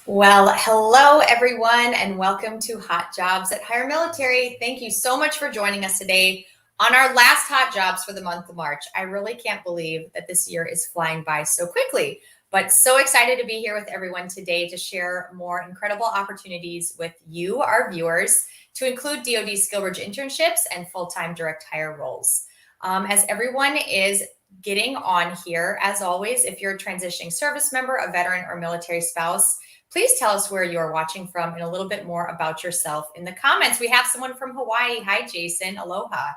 Well, hello everyone, and welcome to Hot Jobs at HireMilitary. Thank you so much for joining us today on our last Hot Jobs for the month of March. I really can't believe that this year is flying by so quickly, but so excited to be here with everyone today to share more incredible opportunities with you, our viewers, to include DoD SkillBridge internships and full-time direct hire roles. As everyone is getting on here, as always, if you're a transitioning service member, a veteran, or military spouse, please tell us where you are watching from and a little bit more about yourself in the comments. We have someone from Hawaii. Hi, Jason. Aloha.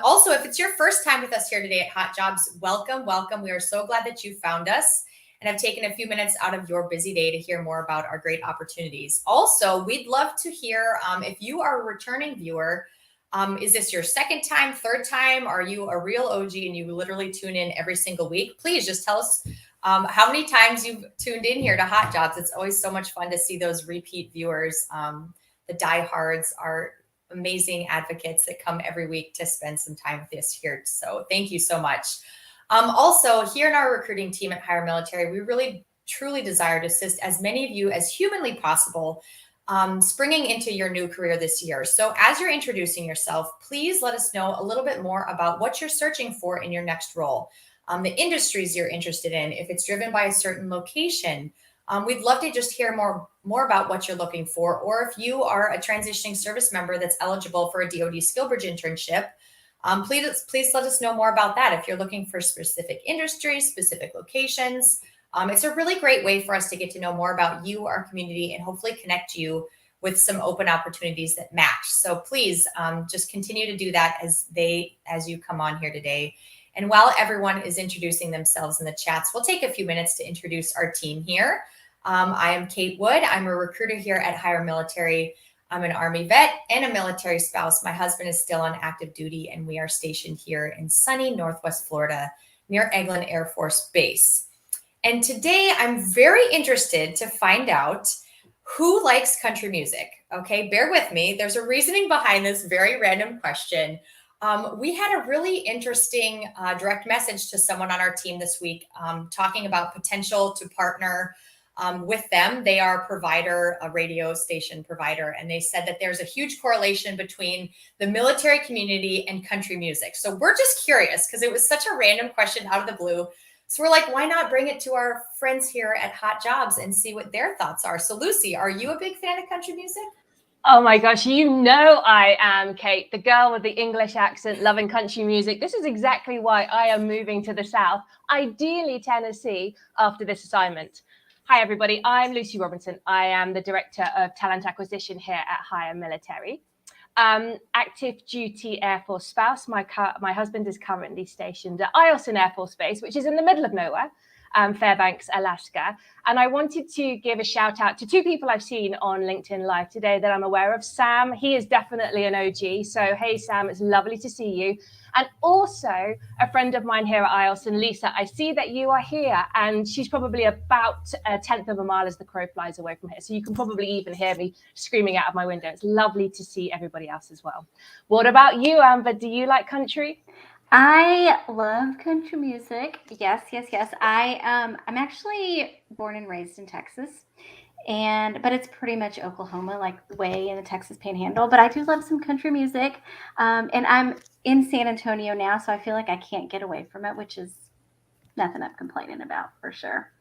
Also, if it's your first time with us here today at Hot Jobs, welcome, welcome. We are so glad that you found us and have taken a few minutes out of your busy day to hear more about our great opportunities. Also, we'd love to hear if you are a returning viewer. Is this your second time, third time? Are you a real OG and you literally tune in every single week? Please just tell us how many times you've tuned in here to Hot Jobs. It's always so much fun to see those repeat viewers. The diehards are amazing advocates that come every week to spend some time with us here. So thank you so much. Also, here in our recruiting team at HireMilitary, we really truly desire to assist as many of you as humanly possible springing into your new career this year. So as you're introducing yourself, please let us know a little bit more about what you're searching for in your next role. The industries you're interested in, if it's driven by a certain location. We'd love to just hear more about what you're looking for, or if you are a transitioning service member that's eligible for a DoD SkillBridge internship, please let us know more about that. If you're looking for specific industries, specific locations, it's a really great way for us to get to know more about you, our community, and hopefully connect you with some open opportunities that match. So please just continue to do that as you come on here today. And while everyone is introducing themselves in the chats, we'll take a few minutes to introduce our team here. I am Kate Wood. I'm a recruiter here at HireMilitary. I'm an Army vet and a military spouse. My husband is still on active duty, and we are stationed here in sunny Northwest Florida near Eglin Air Force Base. And today I'm very interested to find out who likes country music. Okay, bear with me. There's a reasoning behind this very random question. We had a really interesting direct message to someone on our team this week talking about potential to partner with them. They are a radio station provider, and they said that there's a huge correlation between the military community and country music. So we're just curious because it was such a random question out of the blue. So we're like, why not bring it to our friends here at Hot Jobs and see what their thoughts are? So Lucy, are you a big fan of country music? Oh my gosh, you know I am, Kate, the girl with the English accent, loving country music. This is exactly why I am moving to the South, ideally Tennessee, after this assignment. Hi, everybody. I'm Lucy Robinson. I am the Director of Talent Acquisition here at HireMilitary. Active duty Air Force spouse. My husband is currently stationed at Eielson Air Force Base, which is in the middle of nowhere. Fairbanks, Alaska. And I wanted to give a shout out to two people I've seen on LinkedIn Live today that I'm aware of. Sam, he is definitely an OG. So, hey, Sam, it's lovely to see you. And also a friend of mine here at Eielson, Lisa, I see that you are here, and she's probably about a tenth of a mile as the crow flies away from here. So you can probably even hear me screaming out of my window. It's lovely to see everybody else as well. What about you, Amber? Do you like country? I love country music. Yes. I'm actually born and raised in Texas, but it's pretty much Oklahoma, like way in the Texas Panhandle. But I do love some country music, and I'm in San Antonio now, so I feel like I can't get away from it, which is nothing I'm complaining about for sure.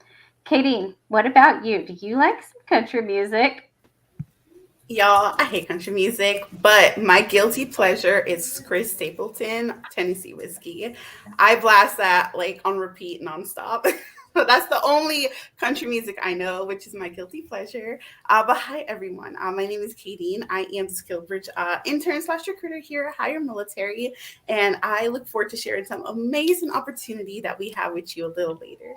Kadeen, what about you? Do you like some country music? Y'all, I hate country music, but my guilty pleasure is Chris Stapleton, Tennessee Whiskey. I blast that like on repeat nonstop. That's the only country music I know, which is my guilty pleasure. But hi, everyone. My name is Kadeen. I am the SkillBridge intern/recruiter here at HireMilitary, and I look forward to sharing some amazing opportunity that we have with you a little later.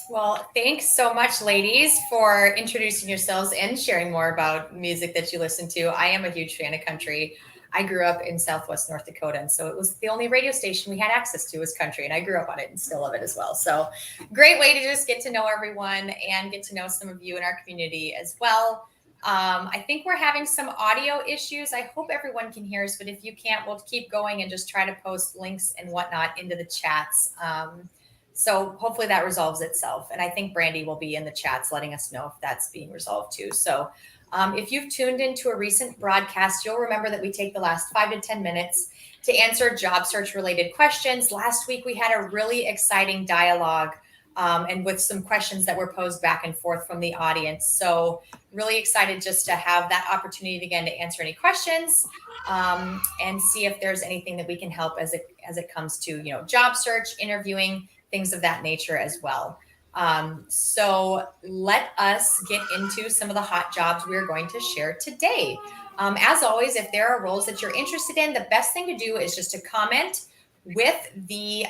Well, thanks so much, ladies, for introducing yourselves and sharing more about music that you listen to. I am a huge fan of country. I grew up in Southwest North Dakota, and so it was the only radio station we had access to was country, and I grew up on it and still love it as well. So great way to just get to know everyone and get to know some of you in our community as well. I think we're having some audio issues. I hope everyone can hear us, but if you can't, we'll keep going and just try to post links and whatnot into the chats. So hopefully that resolves itself. And I think Brandy will be in the chats letting us know if that's being resolved too. So if you've tuned into a recent broadcast, you'll remember that we take the last 5 to 10 minutes to answer job search related questions. Last week, we had a really exciting dialogue and with some questions that were posed back and forth from the audience. So really excited just to have that opportunity again to answer any questions and see if there's anything that we can help as it comes to, job search, interviewing, things of that nature as well. So let us get into some of the hot jobs we're going to share today. As always, if there are roles that you're interested in, the best thing to do is just to comment with the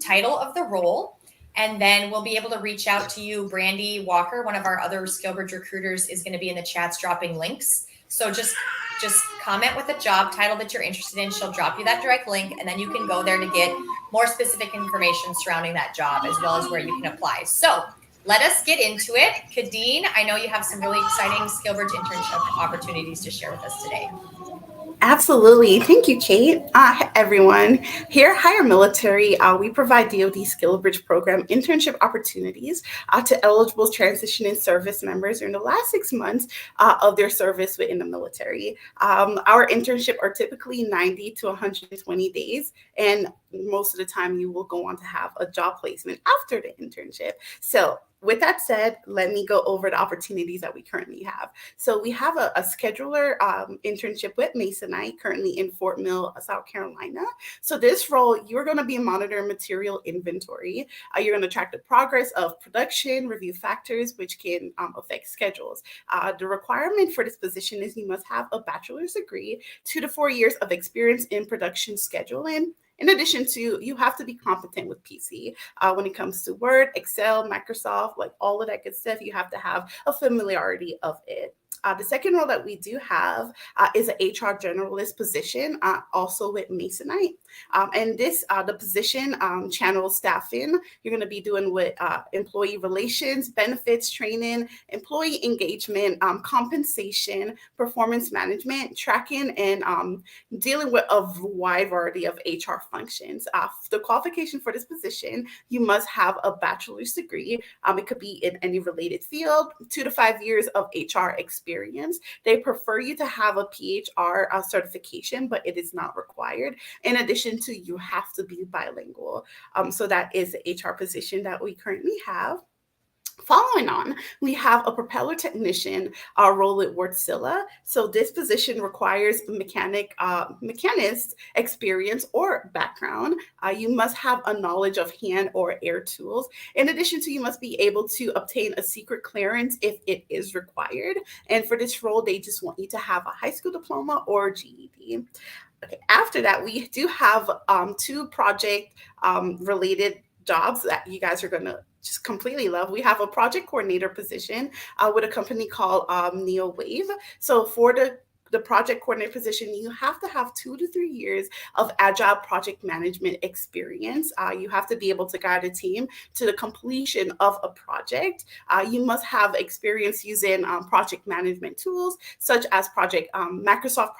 title of the role, and then we'll be able to reach out to you. Brandy Walker, one of our other SkillBridge recruiters, is going to be in the chats dropping links. So just comment with a job title that you're interested in. She'll drop you that direct link, and then you can go there to get more specific information surrounding that job as well as where you can apply. So let us get into it. Kadeen, I know you have some really exciting SkillBridge internship opportunities to share with us today. Absolutely. Thank you, Kate. Everyone. Here at HireMilitary, we provide DoD SkillBridge program internship opportunities to eligible transition and service members during the last 6 months of their service within the military. Our internship are typically 90 to 120 days, and most of the time you will go on to have a job placement after the internship. So with that said, let me go over the opportunities that we currently have. So we have a scheduler internship with Masonite currently in Fort Mill, South Carolina. So this role, you're going to be monitoring material inventory. You're going to track the progress of production, review factors, which can affect schedules. The requirement for this position is you must have a bachelor's degree, 2 to 4 years of experience in production scheduling. In addition to, you have to be competent with PC when it comes to Word, Excel, Microsoft, like all of that good stuff. You have to have a familiarity of it. The second role that we do have is an HR generalist position, also with Masonite. And this, the position channels staffing. You're going to be doing with employee relations, benefits, training, employee engagement, compensation, performance management, tracking, and dealing with a wide variety of HR functions. The qualification for this position, you must have a bachelor's degree. It could be in any related field, 2 to 5 years of HR experience. They prefer you to have a PHR certification, but it is not required. In addition to, you have to be bilingual. So that is the HR position that we currently have. Following on, we have a propeller technician role at Wärtsilä. So this position requires mechanist experience or background. You must have a knowledge of hand or air tools. In addition to, you must be able to obtain a secret clearance if it is required. And for this role, they just want you to have a high school diploma or GED. Okay, after that, we do have 2 project related jobs that you guys are going to just completely love. We have a project coordinator position with a company called NeoWave. So for the project coordinator position, you have to have 2 to 3 years of agile project management experience. You have to be able to guide a team to the completion of a project. You must have experience using project management tools such as Microsoft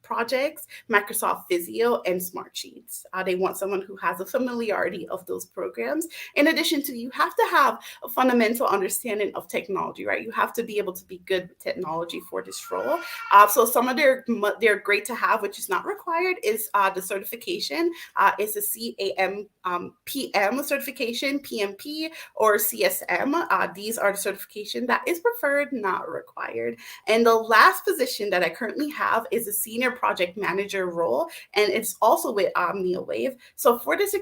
projects, Microsoft Visio, and Smartsheets. They want someone who has a familiarity of those programs. In addition to, you have to have a fundamental understanding of technology, right? You have to be able to be good with technology for this role. So some of they're great to have, which is not required, is the certification. It's a PM certification, PMP, or CSM. These are the certification that is preferred, not required. And the last position that I currently have is a senior project manager role, and it's also with NeoWave. So for this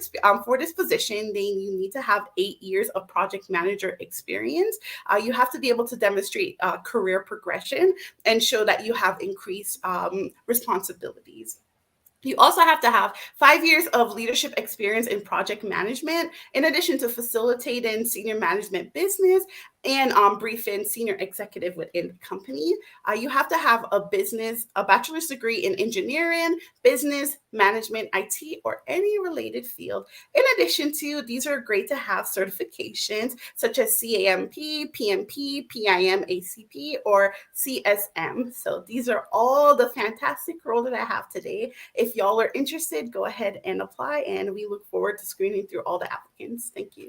position, you need to have 8 years of project manager experience. You have to be able to demonstrate career progression and show that you have increased responsibilities. You also have to have 5 years of leadership experience in project management, in addition to facilitating senior management business and brief in senior executive within the company. You have to have a bachelor's degree in engineering, business, management, IT, or any related field. In addition to, these are great to have certifications such as CAMP, PMP, PIM, ACP, or CSM. So these are all the fantastic roles that I have today. If y'all are interested, go ahead and apply, and we look forward to screening through all the applicants. Thank you.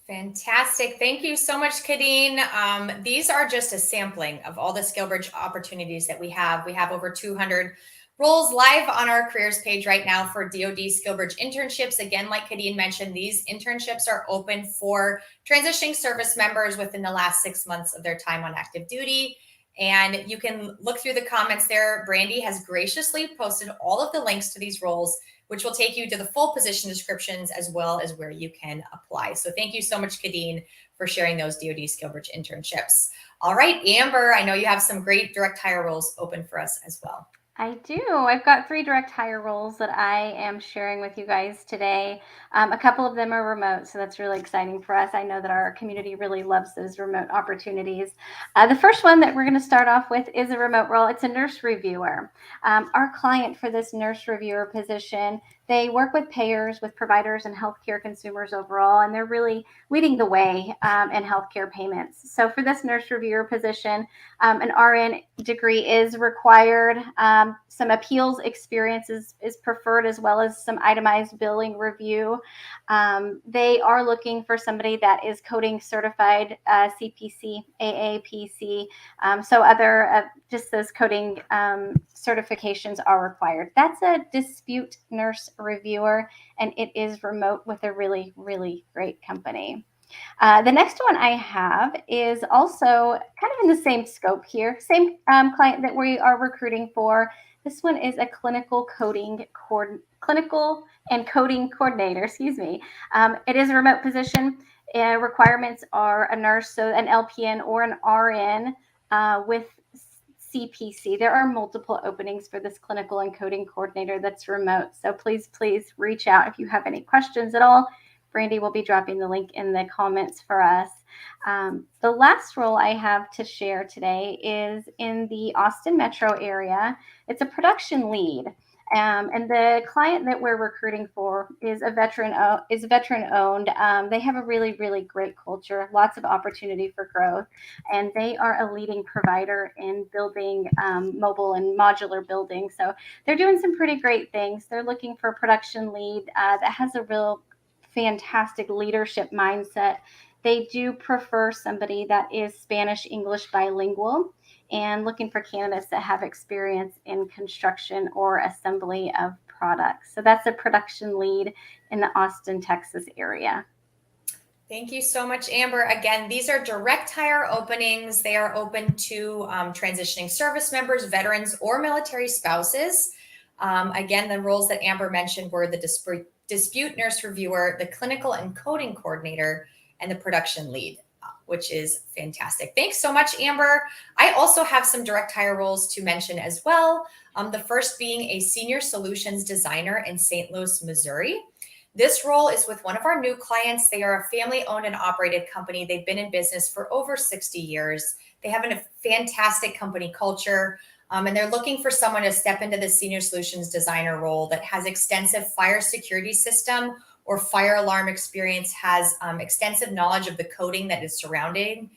Fantastic. Thank you so much, Kadeen. These are just a sampling of all the SkillBridge opportunities that we have. We have over 200 roles live on our careers page right now for DoD SkillBridge internships. Again, like Kadeen mentioned, these internships are open for transitioning service members within the last 6 months of their time on active duty. And you can look through the comments there. Brandy has graciously posted all of the links to these roles, which will take you to the full position descriptions as well as where you can apply. So thank you so much, Kadeen, for sharing those DoD SkillBridge internships. All right, Amber, I know you have some great direct hire roles open for us as well. I do. I've got 3 direct hire roles that I am sharing with you guys today. A couple of them are remote, so that's really exciting for us. I know that our community really loves those remote opportunities. The first one that we're going to start off with is a remote role. It's a nurse reviewer. Our client for this nurse reviewer position, they work with payers, with providers, and healthcare consumers overall, and they're really leading the way in healthcare payments. So for this nurse reviewer position, an RN degree is required. Some appeals experience is preferred, as well as some itemized billing review. They are looking for somebody that is coding certified, CPC, AAPC. So other, just those coding certifications are required. That's a dispute nurse reviewer, and it is remote with a really, really great company. The next one I have is also kind of in the same scope here, same client that we are recruiting for. This one is a clinical and coding coordinator, excuse me. It is a remote position. Requirements are a nurse, so an LPN or an RN with CPC. There are multiple openings for this clinical and coding coordinator that's remote. So please reach out if you have any questions at all. Brandy will be dropping the link in the comments for us. The last role I have to share today is in the Austin metro area. It's a production lead. And the client that we're recruiting for is veteran owned. They have a really, really great culture, lots of opportunity for growth, and they are a leading provider in building mobile and modular buildings. So they're doing some pretty great things. They're looking for a production lead that has a real fantastic leadership mindset. They do prefer somebody that is Spanish English bilingual, and looking for candidates that have experience in construction or assembly of products. So that's a production lead in the Austin, Texas area. Thank you so much, Amber. Again, these are direct hire openings. They are open to transitioning service members, veterans, or military spouses. Again, the roles that Amber mentioned were the dispute nurse reviewer, the clinical and coding coordinator, and the production lead, which is fantastic. Thanks so much, Amber. I also have some direct hire roles to mention as well. The first being a senior solutions designer in St. Louis, Missouri. This role is with one of our new clients. They are a family-owned and operated company. They've been in business for over 60 years. They have a fantastic company culture, and they're looking for someone to step into the senior solutions designer role that has extensive fire security system or fire alarm experience, has extensive knowledge of the coding that is surrounding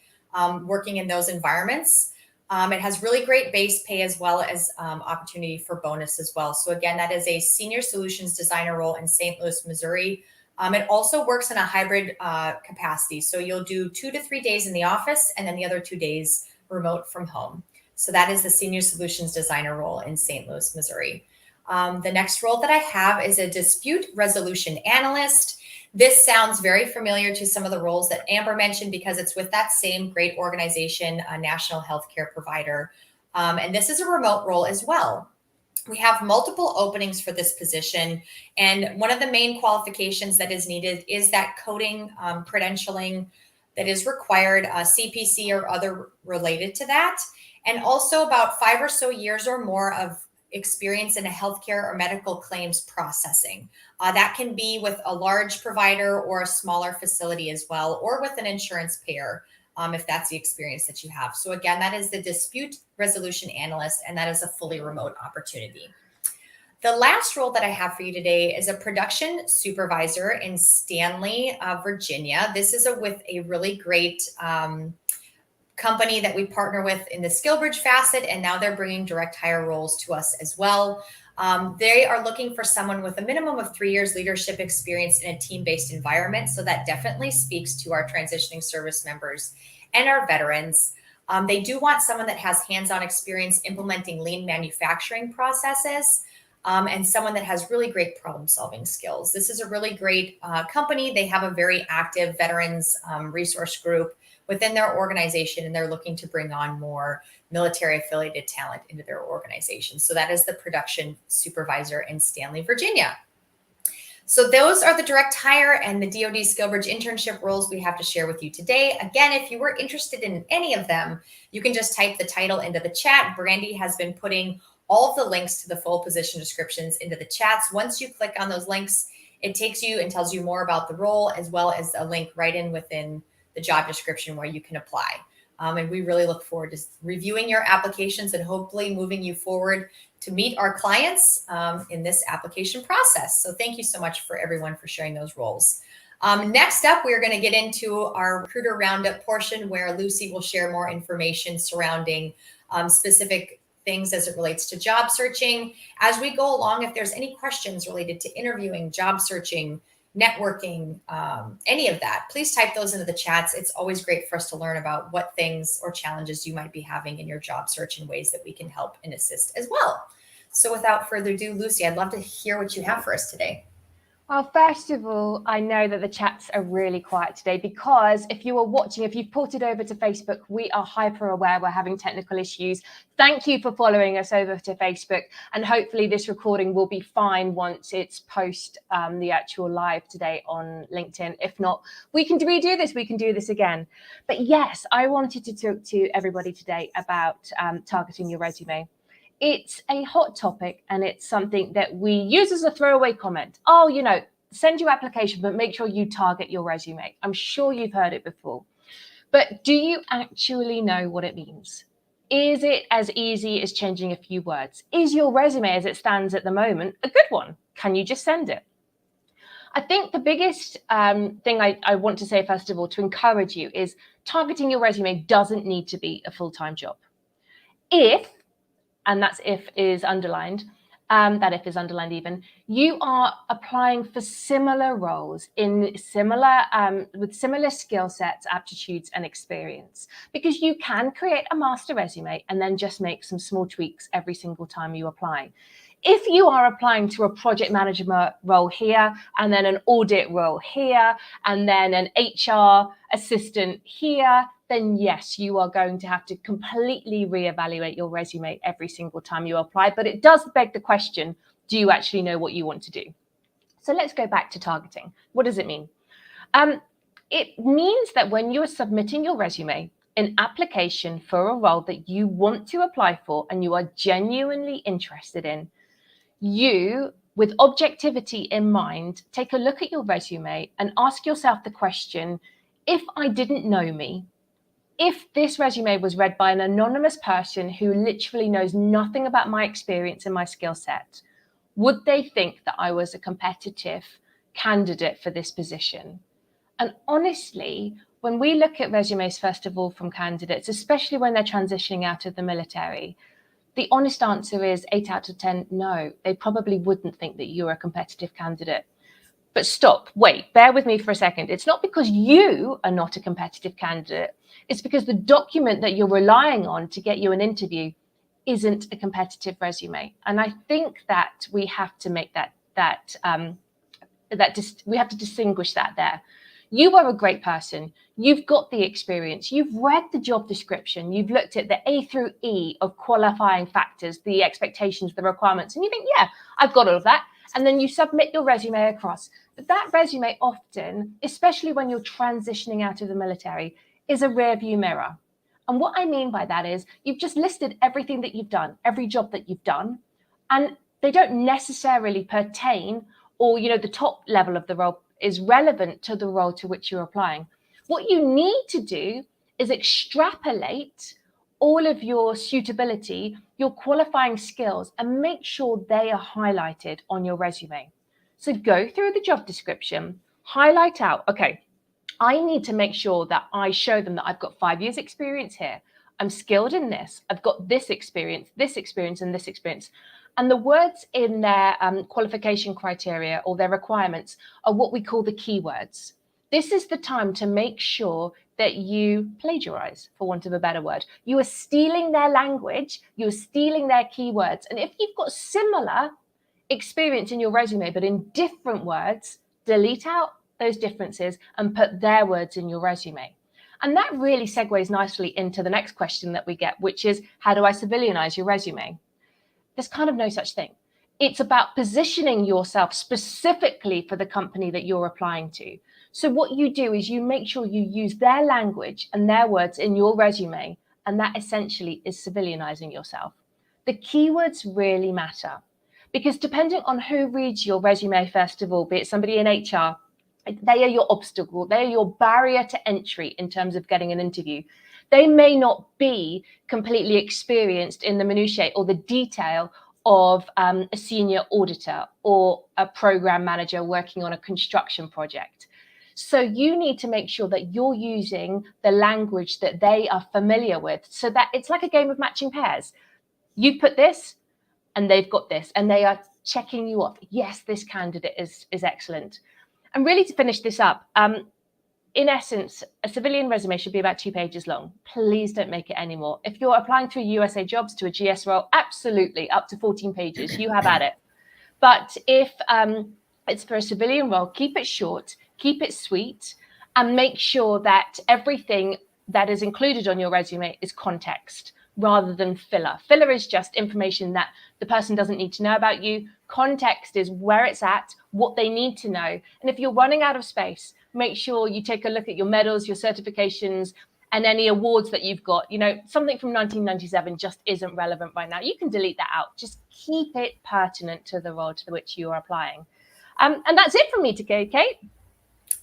working in those environments. It has really great base pay as well as opportunity for bonus as well. So again, that is a senior solutions designer role in St. Louis, Missouri. It also works in a hybrid capacity. So you'll do 2 to 3 days in the office and then the other 2 days remote from home. So that is the senior solutions designer role in St. Louis, Missouri. The next role that I have is a dispute resolution analyst. This sounds very familiar to some of the roles that Amber mentioned because it's with that same great organization, a national healthcare provider. And this is a remote role as well. We have multiple openings for this position. And one of the main qualifications that is needed is that coding credentialing that is required, CPC or other related to that. And also about 5 or so years or more of experience in a healthcare or medical claims processing. That can be with a large provider or a smaller facility as well, or with an insurance payer if that's the experience that you have. So again, that is the dispute resolution analyst, and that is a fully remote opportunity. The last role that I have for you today is a production supervisor in Stanley, Virginia. This is with a really great company that we partner with in the SkillBridge facet, and now they're bringing direct hire roles to us as well. They are looking for someone with a minimum of 3 years leadership experience in a team-based environment. So that definitely speaks to our transitioning service members and our veterans. They do want someone that has hands-on experience implementing lean manufacturing processes, and someone that has really great problem-solving skills. This is a really great company. They have a very active veterans resource group within their organization, and they're looking to bring on more military-affiliated talent into their organization. So that is the production supervisor in Stanley, Virginia. So those are the direct hire and the DoD SkillBridge internship roles we have to share with you today. Again, if you were interested in any of them, you can just type the title into the chat. Brandy has been putting all of the links to the full position descriptions into the chats. Once you click on those links, it takes you and tells you more about the role, as well as a link right in within the job description where you can apply. And we really look forward to reviewing your applications and hopefully moving you forward to meet our clients in this application process. So thank you so much for everyone for sharing those roles. Next up, we're going to get into our recruiter roundup portion where Lucy will share more information surrounding specific things as it relates to job searching. As we go along, if there's any questions related to interviewing, job searching, networking, any of that, please type those into the chats. It's always great for us to learn about what things or challenges you might be having in your job search and ways that we can help and assist as well. So without further ado, Lucy, I'd love to hear what you have for us today. Well, first of all, I know that the chats are really quiet today because if you are watching, if you've ported over to Facebook, we are hyper aware we're having technical issues. Thank you for following us over to Facebook, and hopefully this recording will be fine once it's post the actual live today on LinkedIn. If not, we can redo this, we can do this again. But yes, I wanted to talk to everybody today about targeting your resume. It's a hot topic, and it's something that we use as a throwaway comment. Oh, you know, send your application, but make sure you target your resume. I'm sure you've heard it before. But do you actually know what it means? Is it as easy as changing a few words? Is your resume as it stands at the moment a good one? Can you just send it? I think the biggest thing I want to say, first of all, to encourage you is targeting your resume doesn't need to be a full-time job. If, and that's if is underlined, that if is underlined even, you are applying for similar roles in similar, with similar skill sets, aptitudes, and experience, because you can create a master resume and then just make some small tweaks every single time you apply. If you are applying to a project management role here, and then an audit role here, and then an HR assistant here, then yes, you are going to have to completely reevaluate your resume every single time you apply. But it does beg the question, do you actually know what you want to do? So let's go back to targeting. What does it mean? It means that when you are submitting your resume, an application for a role that you want to apply for and you are genuinely interested in, you, with objectivity in mind, take a look at your resume and ask yourself the question, if I didn't know me, if this resume was read by an anonymous person who literally knows nothing about my experience and my skill set, would they think that I was a competitive candidate for this position? And honestly, when we look at resumes, first of all, from candidates, especially when they're transitioning out of the military, the honest answer is 8 out of 10, no, they probably wouldn't think that you're a competitive candidate. But stop, wait, bear with me for a second. It's not because you are not a competitive candidate. It's because the document that you're relying on to get you an interview isn't a competitive resume. And I think that we have to make we have to distinguish that there. You are a great person. You've got the experience. You've read the job description. You've looked at the A through E of qualifying factors, the expectations, the requirements, and you think, yeah, I've got all of that. And then you submit your resume across. But that resume often, especially when you're transitioning out of the military, is a rear view mirror. And what I mean by that is you've just listed everything that you've done, every job that you've done, and they don't necessarily pertain, or, the top level of the role is relevant to the role to which you're applying. What you need to do is extrapolate all of your suitability, your qualifying skills, and make sure they are highlighted on your resume. So go through the job description, highlight out, okay, I need to make sure that I show them that I've got 5 years experience here. I'm skilled in this. I've got this experience, and this experience. And the words in their qualification criteria or their requirements are what we call the keywords. This is the time to make sure that you plagiarize, for want of a better word. You are stealing their language, you're stealing their keywords. And if you've got similar experience in your resume, but in different words, delete out those differences and put their words in your resume. And that really segues nicely into the next question that we get, which is, how do I civilianize your resume? There's kind of no such thing. It's about positioning yourself specifically for the company that you're applying to. So what you do is you make sure you use their language and their words in your resume, and that essentially is civilianizing yourself. The keywords really matter, because depending on who reads your resume, first of all, be it somebody in HR, they are your obstacle, they are your barrier to entry in terms of getting an interview. They may not be completely experienced in the minutiae or the detail of a senior auditor or a program manager working on a construction project. So you need to make sure that you're using the language that they are familiar with, so that it's like a game of matching pairs. You put this and they've got this, and they are checking you off. Yes, this candidate is excellent. And really, to finish this up, in essence, a civilian resume should be about 2 pages long. Please don't make it any more. If you're applying to a USA Jobs, to a GS role, absolutely, up to 14 pages, you have at it. But if it's for a civilian role, keep it short, keep it sweet, and make sure that everything that is included on your resume is context rather than filler. Filler is just information that the person doesn't need to know about you. Context is where it's at, what they need to know. And if you're running out of space, make sure you take a look at your medals, your certifications, and any awards that you've got. You know, something from 1997 just isn't relevant right now. You can delete that out. Just keep it pertinent to the role to which you are applying. And that's it from me today, Kate.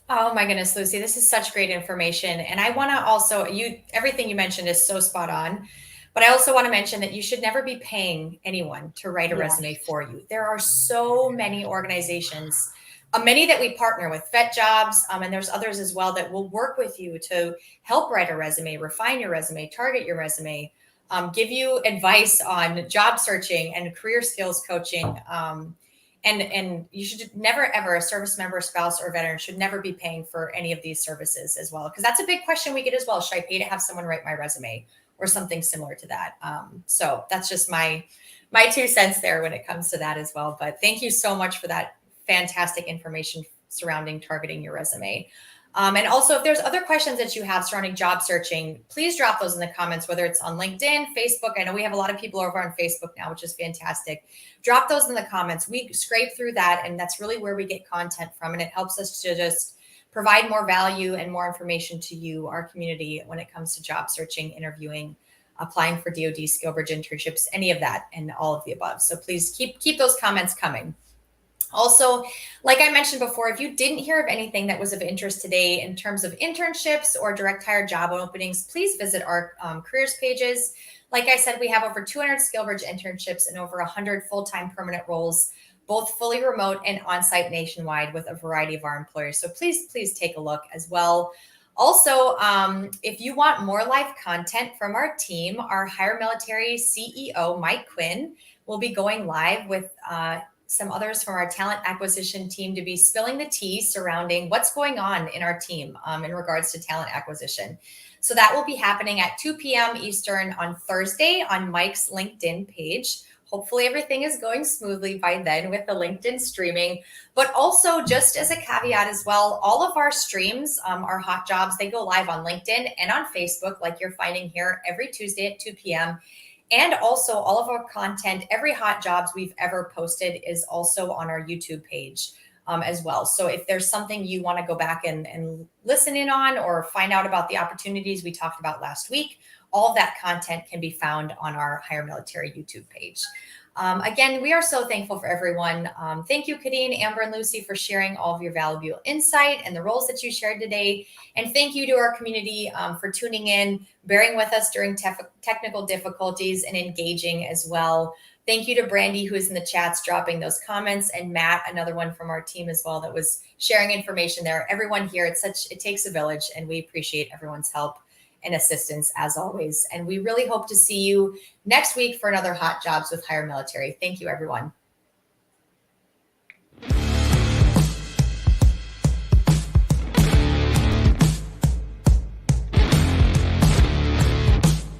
Oh my goodness, Lucy, this is such great information. And I want to also, everything you mentioned is so spot on. But I also want to mention that you should never be paying anyone to write a resume for you. There are so many organizations, many that we partner with, Vet Jobs, and there's others as well that will work with you to help write a resume, refine your resume, target your resume, give you advice on job searching and career skills coaching. And you should never, ever, a service member, spouse, or veteran should never be paying for any of these services as well. Because that's a big question we get as well. Should I pay to have someone write my resume? Or something similar to that. So that's just my 2 cents there when it comes to that as well. But thank you so much for that fantastic information surrounding targeting your resume. And also, if there's other questions that you have surrounding job searching, please drop those in the comments, whether it's on LinkedIn, Facebook. I know we have a lot of people over on Facebook now, which is fantastic. Drop those in the comments. We scrape through that, and that's really where we get content from. And it helps us to just provide more value and more information to you, our community, when it comes to job searching, interviewing, applying for DoD SkillBridge internships, any of that, and all of the above. So please keep those comments coming. Also, like I mentioned before, if you didn't hear of anything that was of interest today in terms of internships or direct hire job openings, please visit our careers pages. Like I said, we have over 200 SkillBridge internships and over 100 full-time permanent roles, both fully remote and on-site nationwide with a variety of our employers. So please take a look as well. Also, if you want more live content from our team, our HireMilitary CEO, Mike Quinn, will be going live with some others from our talent acquisition team to be spilling the tea surrounding what's going on in our team in regards to talent acquisition. So that will be happening at 2 p.m. Eastern on Thursday on Mike's LinkedIn page. Hopefully everything is going smoothly by then with the LinkedIn streaming. But also, just as a caveat as well, all of our streams, our hot jobs, they go live on LinkedIn and on Facebook, like you're finding here every Tuesday at 2 p.m. And also all of our content, every hot jobs we've ever posted is also on our YouTube page as well. So if there's something you want to go back and listen in on or find out about the opportunities we talked about last week, all of that content can be found on our HireMilitary YouTube page. Again, we are so thankful for everyone. Thank you, Kadeen, Amber, and Lucy, for sharing all of your valuable insight and the roles that you shared today. And thank you to our community for tuning in, bearing with us during technical difficulties, and engaging as well. Thank you to Brandy, who is in the chats dropping those comments, and Matt, another one from our team as well, that was sharing information there. Everyone here, it takes a village, and we appreciate everyone's help and assistance as always. And we really hope to see you next week for another Hot Jobs with HireMilitary. Thank you, everyone.